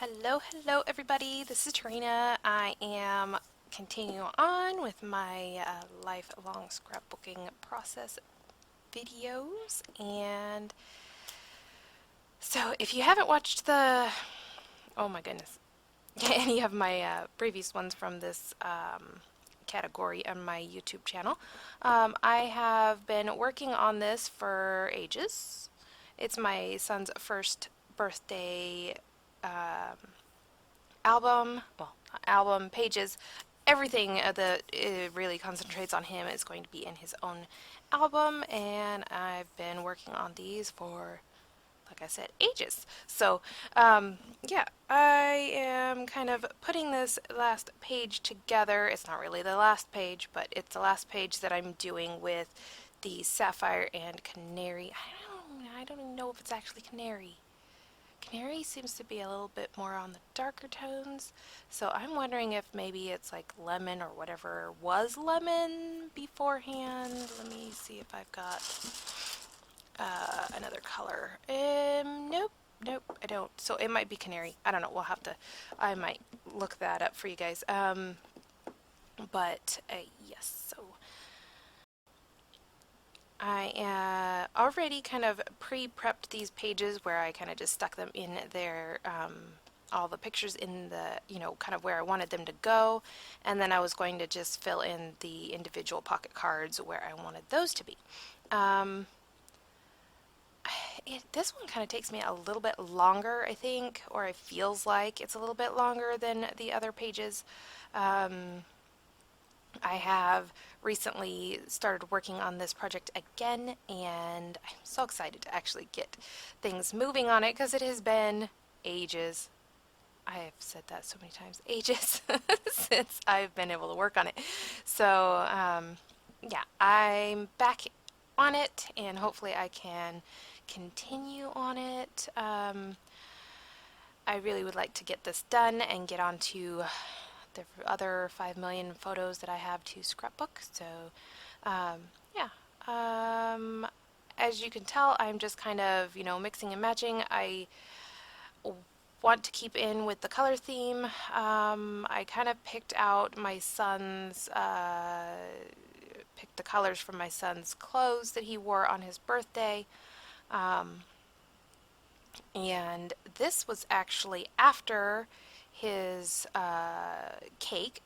Hello everybody, this is Tarina. I am continuing on with my lifelong scrapbooking process videos, and so if you haven't watched oh my goodness, any of my previous ones from this category on my YouTube channel, I have been working on this for ages. It's my son's first birthday album, pages, everything that really concentrates on him is going to be in his own album, and I've been working on these for, like I said, ages. So, yeah, I am kind of putting this last page together. It's not really the last page, but it's the last page that I'm doing with the sapphire and canary. I don't even know if it's actually canary. Canary seems to be a little bit more on the darker tones, so I'm wondering if maybe it's like lemon or whatever was lemon beforehand. Let me see if I've got another color. Nope, I don't. So it might be canary. I don't know. We'll have to, I might look that up for you guys. But yes, so I already kind of pre-prepped these pages where I kind of just stuck them in there, all the pictures in the, kind of where I wanted them to go, and then I was going to just fill in the individual pocket cards where I wanted those to be. This one kind of takes me a little bit longer, I think, or it feels like it's a little bit longer than the other pages. I have recently started working on this project again, and I'm so excited to actually get things moving on it because it has been ages. I have said that so many times, ages, since I've been able to work on it. So, yeah, I'm back on it, and hopefully I can continue on it. I really would like to get this done and get on to the other 5 million photos that I have to scrapbook. So, yeah. As you can tell, I'm just kind of, mixing and matching. I want to keep in with the color theme. I kind of picked out my son's, picked the colors from my son's clothes that he wore on his birthday. And this was actually after his cake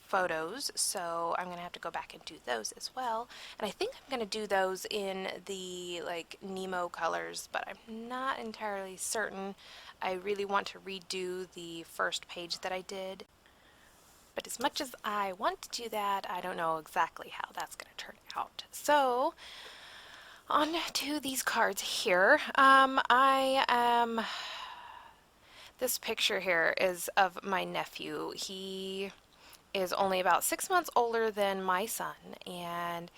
photos, so I'm gonna have to go back and do those as well. And I think I'm gonna do those in the like Nemo colors, but I'm not entirely certain. I really want to redo the first page that I did, but as much as I want to do that, I don't know exactly how that's gonna turn out. So on to these cards here. This picture here is of my nephew. He is only about 6 months older than my son, and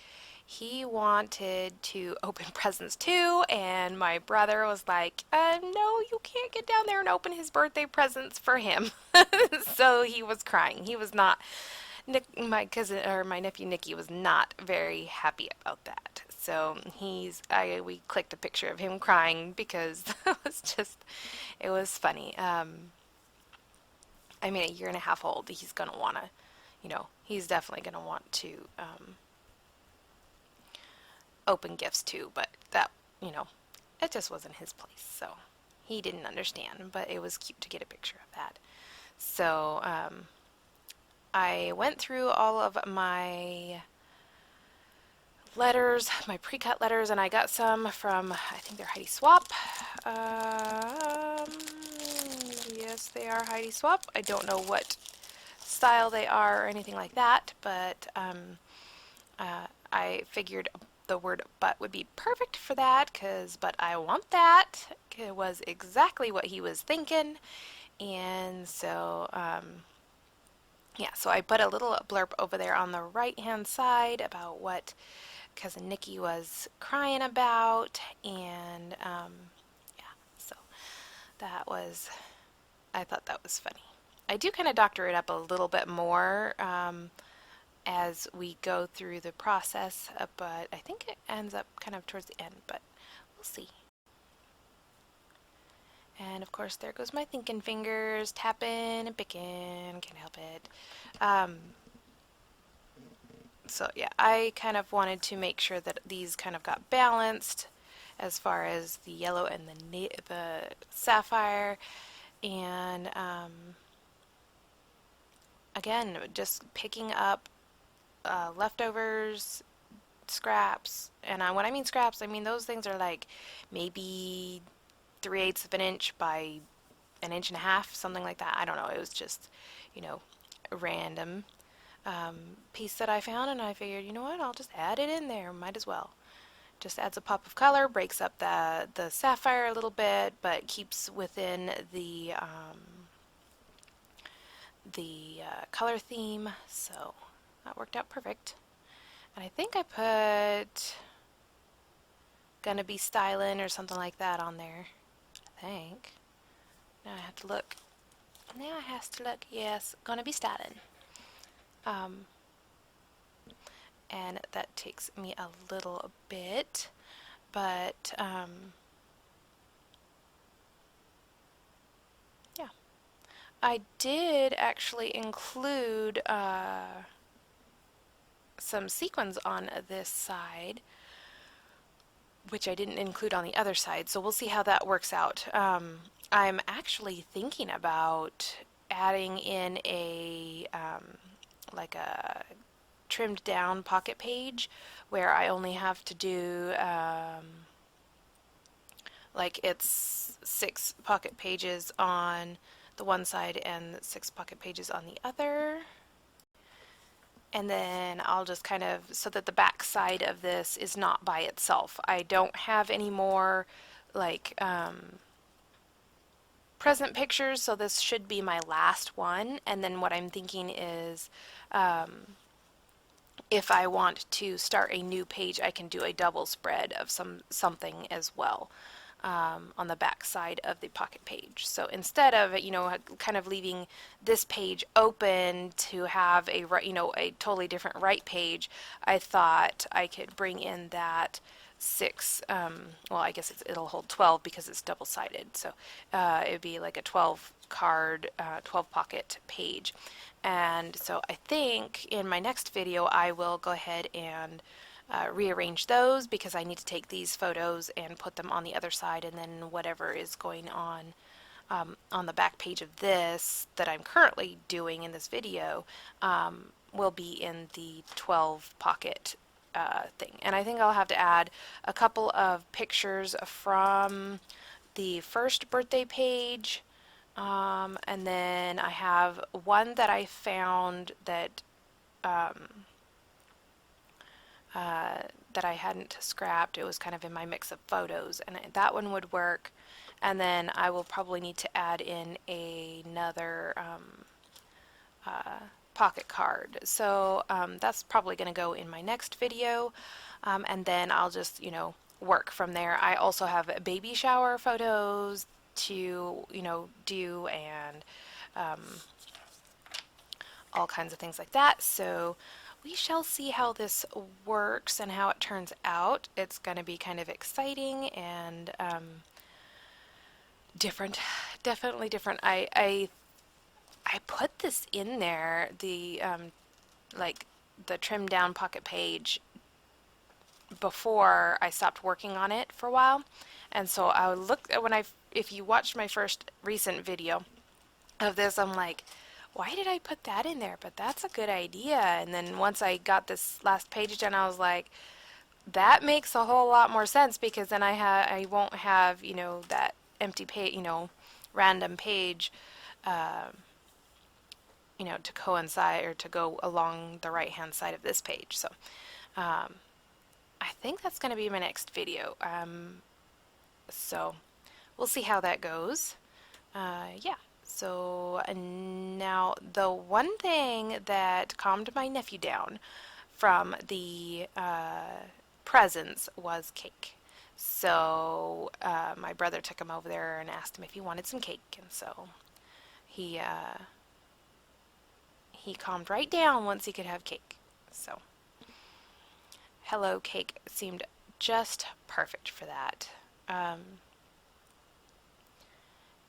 he wanted to open presents too, and my brother was like, no, you can't get down there and open his birthday presents for him. So he was crying. He was not, my cousin, or my nephew Nicky, was not very happy about that. So we clicked a picture of him crying because it was funny. I mean, a year and a half old, he's gonna wanna, he's definitely gonna want to open gifts too, but that, it just wasn't his place, so he didn't understand, but it was cute to get a picture of that. So, I went through all of my letters, my pre-cut letters, and I got some from, I think they're Heidi Swap. Yes, they are Heidi Swap. I don't know what style they are or anything like that, but I figured the word but would be perfect for that, because but I want that. It was exactly what he was thinking, and so yeah, so I put a little blurb over there on the right hand side about what cousin Nikki was crying about, and yeah, so I thought that was funny. I do kind of doctor it up a little bit more as we go through the process, but I think it ends up kind of towards the end, but we'll see. And of course, there goes my thinking fingers, tapping and picking, can't help it. Um, so yeah, I kind of wanted to make sure that these kind of got balanced as far as the yellow and the sapphire. And again, just picking up leftovers, scraps. And when I mean scraps, I mean those things are like maybe 3/8 of an inch by an inch and a half, something like that. I don't know. It was just, you know, a random piece that I found, and I figured, you know what, I'll just add it in there. Might as well. Just adds a pop of color, breaks up the sapphire a little bit, but keeps within the color theme. So that worked out perfect. And I think I put gonna be styling or something like that on there. I think. Now I have to look. Now I have to look. Yes, gonna be styling. Um, and that takes me a little bit, but yeah. I did actually include some sequins on this side, which I didn't include on the other side, so we'll see how that works out. I'm actually thinking about adding in a like a trimmed down pocket page where I only have to do like it's 6 pocket pages on the one side and 6 pocket pages on the other. And then I'll just kind of, so that the back side of this is not by itself. I don't have any more like present pictures, so this should be my last one. And then what I'm thinking is if I want to start a new page, I can do a double spread of something as well. On the back side of the pocket page. So instead of, you know, kind of leaving this page open to have a, you know, a totally different right page, I thought I could bring in that 6, well, I guess it'll hold 12 because it's double-sided. So it'd be like a 12 card, 12 pocket page. And so I think in my next video, I will go ahead and rearrange those because I need to take these photos and put them on the other side, and then whatever is going on the back page of this that I'm currently doing in this video will be in the 12 pocket thing. And I think I'll have to add a couple of pictures from the first birthday page, and then I have one that I found that that I hadn't scrapped. It was kind of in my mix of photos, and that one would work. And then I will probably need to add in another pocket card. So that's probably going to go in my next video, and then I'll just, you know, work from there. I also have baby shower photos to, you know, do, and all kinds of things like that. So we shall see how this works and how it turns out. It's going to be kind of exciting and different, definitely different. I put this in there, the like the trimmed down pocket page, before I stopped working on it for a while, and so I would look when if you watched my first recent video of this, I'm like, why did I put that in there? But that's a good idea. And then once I got this last page done, I was like, that makes a whole lot more sense, because then I won't have, you know, that empty page, you know, random page, you know, to coincide or to go along the right hand side of this page. So I think that's going to be my next video. So we'll see how that goes. Yeah. So now the one thing that calmed my nephew down from the presents was cake. So my brother took him over there and asked him if he wanted some cake, and so he calmed right down once he could have cake. So Hello Cake seemed just perfect for that.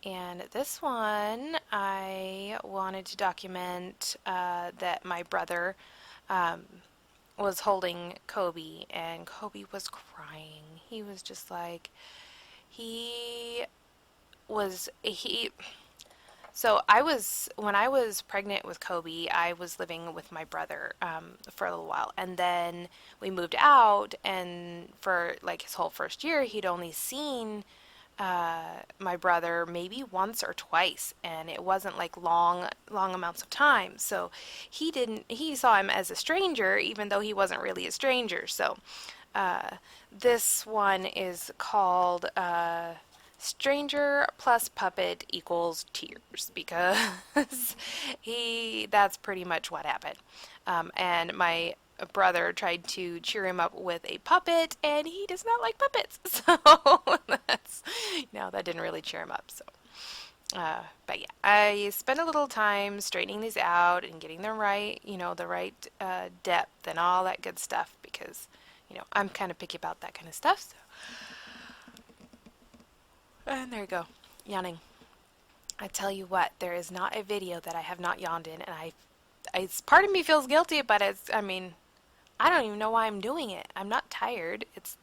And this one, I wanted to document that my brother um, was holding Kobe, and Kobe was crying. He was just like, he he so when I was pregnant with Kobe, I was living with my brother for a little while, and then we moved out, and for like his whole first year, he'd only seen my brother maybe once or twice, and it wasn't like long amounts of time. So he saw him as a stranger, even though he wasn't really a stranger. So uh, this one is called Stranger plus Puppet equals tears, because that's pretty much what happened. And my brother tried to cheer him up with a puppet, and he does not like puppets. So that didn't really cheer him up. So, but yeah, I spent a little time straightening these out and getting them right, the right depth and all that good stuff, because I'm kind of picky about that kind of stuff. So, and there you go, yawning. I tell you what, there is not a video that I have not yawned in, and it's part of me feels guilty, but I mean, I don't even know why I'm doing it. I'm not tired. It's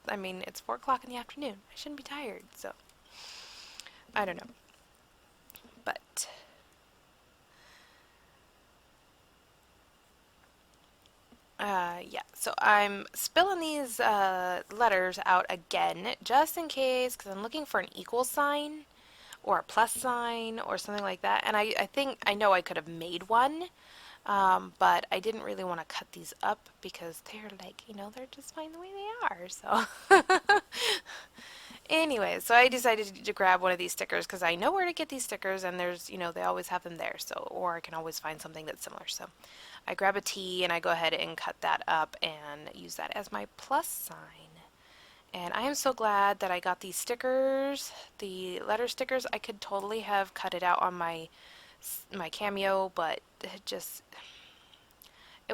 4 o'clock in the afternoon. I shouldn't be tired, so I don't know. But yeah, so I'm spilling these letters out again just in case, because I'm looking for an equal sign or a plus sign or something like that. And I think I know I could have made one, but I didn't really want to cut these up because they're like, they're just fine the way they are. So anyway, so I decided to grab one of these stickers because I know where to get these stickers, and they always have them there. So, or I can always find something that's similar. So I grab a T and I go ahead and cut that up and use that as my plus sign. And I am so glad that I got these stickers, the letter stickers. I could totally have cut it out on my Cameo, but it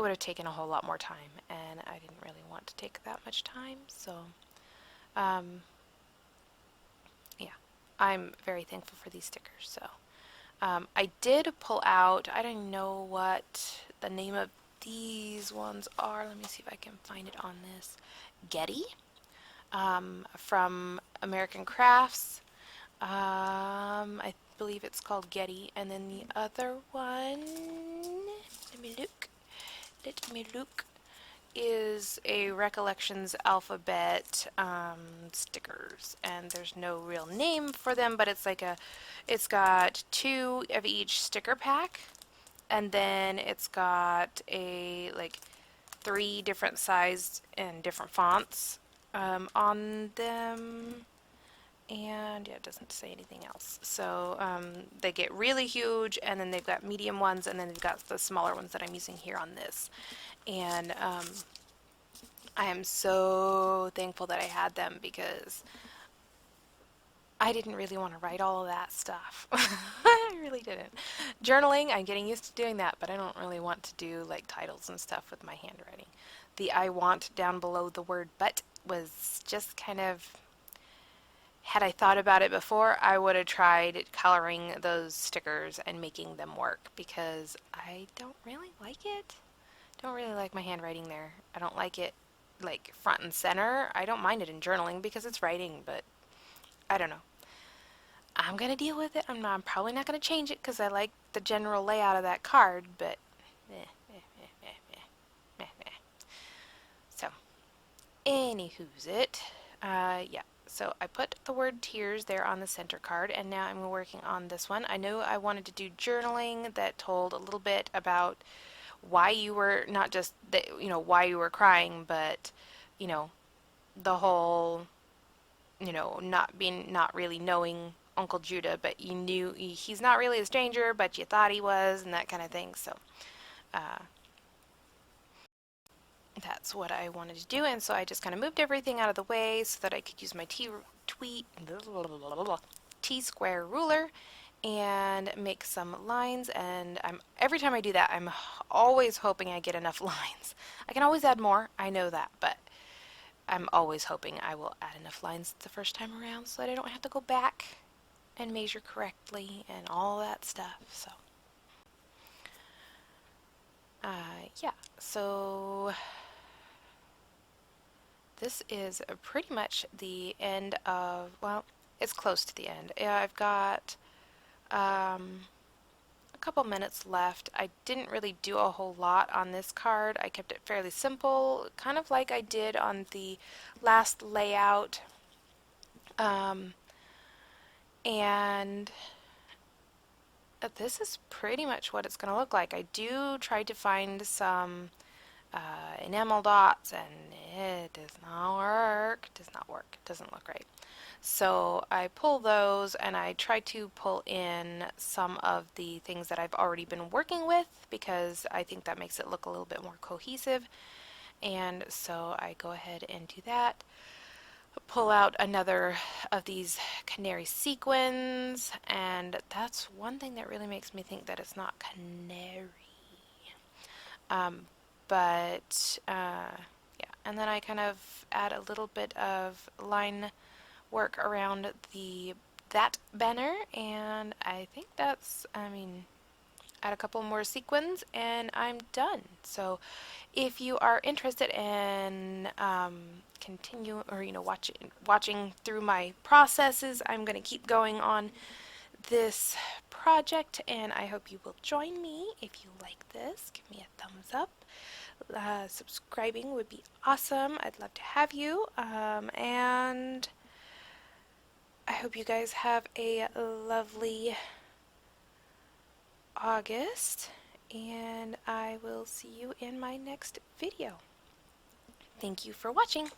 would have taken a whole lot more time, and I didn't really want to take that much time. So, um, yeah, I'm very thankful for these stickers. So, I did pull out, I don't know what the name of these ones are. Let me see if I can find it on this. Getty, from American Crafts. I believe it's called Getty. And then the other one, let me look, is a Recollections Alphabet stickers, and there's no real name for them, but it's got 2 of each sticker pack, and then it's got a like 3 different sized and different fonts on them, and yeah, it doesn't say anything else. So they get really huge, and then they've got medium ones, and then they've got the smaller ones that I'm using here on this. And I am so thankful that I had them, because I didn't really want to write all of that stuff. I really didn't. Journaling, I'm getting used to doing that, but I don't really want to do like titles and stuff with my handwriting. The I want down below the word but was just kind of, had I thought about it before, I would have tried coloring those stickers and making them work, because I don't really like it. Don't really like my handwriting there. I don't like it like front and center. I don't mind it in journaling because it's writing, but I don't know. I'm gonna deal with it. I'm probably not gonna change it because I like the general layout of that card, but eh, eh, eh, eh, eh, eh. So, anywho's it. Yeah. So I put the word tears there on the center card, and now I'm working on this one. I know I wanted to do journaling that told a little bit about why you were, not just that, why you were crying, but you know the whole, not really knowing Uncle Judah, but you knew he's not really a stranger, but you thought he was, and that kind of thing. So uh, that's what I wanted to do, and so I just kind of moved everything out of the way so that I could use my T-square ruler and make some lines. And every time I do that, I'm always hoping I get enough lines. I can always add more, I know that, but I'm always hoping I will add enough lines the first time around so that I don't have to go back and measure correctly and all that stuff. So, yeah, so this is pretty much the end of, well, it's close to the end. Yeah, I've got a couple minutes left. I didn't really do a whole lot on this card. I kept it fairly simple, kind of like I did on the last layout. Um, and this is pretty much what it's going to look like. I do try to find some enamel dots, and it does not work. It does not work. It doesn't look right. So I pull those, and I try to pull in some of the things that I've already been working with, because I think that makes it look a little bit more cohesive. And so I go ahead and do that. Pull out another of these canary sequins, and that's one thing that really makes me think that it's not canary. Um, but yeah, and then I kind of add a little bit of line work around that banner, and I think that's, I mean, add a couple more sequins and I'm done. So if you are interested in continue, or watching through my processes, I'm going to keep going on this project, and I hope you will join me. If you like this, give me a thumbs up. Subscribing would be awesome. I'd love to have you, and I hope you guys have a lovely August, and I will see you in my next video. Thank you for watching.